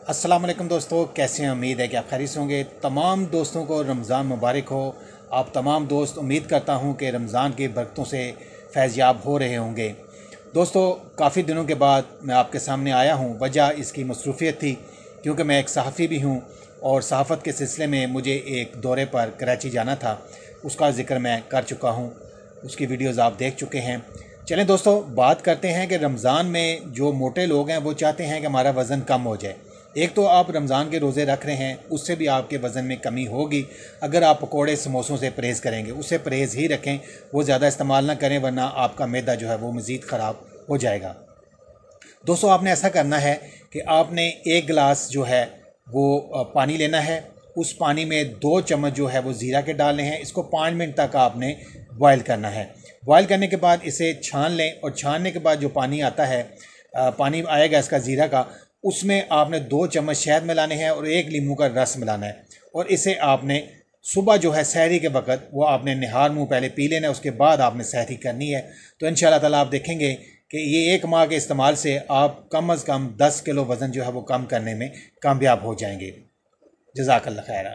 अस्सलाम वालेकुम दोस्तों, कैसे हैं? उम्मीद है कि आप खैरियत से होंगे। तमाम दोस्तों को रमज़ान मुबारक हो। आप तमाम दोस्त, उम्मीद करता हूं कि रमज़ान की बरकतों से फैज़याब हो रहे होंगे। दोस्तों, काफ़ी दिनों के बाद मैं आपके सामने आया हूं। वजह इसकी मसरूफ़ियत थी, क्योंकि मैं एक सहाफ़ी भी हूं और सहाफ़त के सिलसिले में मुझे एक दौरे पर कराची जाना था। उसका ज़िक्र मैं कर चुका हूं, उसकी वीडियोज़ आप देख चुके हैं। चलें दोस्तों, बात करते हैं कि रमज़ान में जो मोटे लोग हैं वो चाहते हैं कि हमारा वज़न कम हो जाए। एक तो आप रमज़ान के रोज़े रख रहे हैं, उससे भी आपके वज़न में कमी होगी अगर आप पकोड़े समोसों से परहेज़ करेंगे। उससे परहेज़ ही रखें, वो ज़्यादा इस्तेमाल ना करें, वरना आपका मैदा जो है वो मज़ीद ख़राब हो जाएगा। दोस्तों, आपने ऐसा करना है कि आपने एक गिलास जो है वो पानी लेना है। उस पानी में 2 चम्मच जो है वो ज़ीरा के डालने हैं। इसको 5 मिनट तक आपने बॉयल करना है। बॉयल करने के बाद इसे छान लें और छानने के बाद जो पानी आता है, पानी आएगा इसका ज़ीरा का, उसमें आपने 2 चम्मच शहद मिलाने हैं और 1 नींबू का रस मिलाना है। और इसे आपने सुबह जो है सहरी के वक्त वो आपने निहार मुँह पहले पी लेना है, उसके बाद आपने सहरी करनी है। तो इंशाअल्लाह ताला आप देखेंगे कि ये 1 माह के इस्तेमाल से आप कम अज़ कम 10 किलो वज़न जो है वो कम करने में कामयाब हो जाएंगे। जज़ाकल्लाह खैर।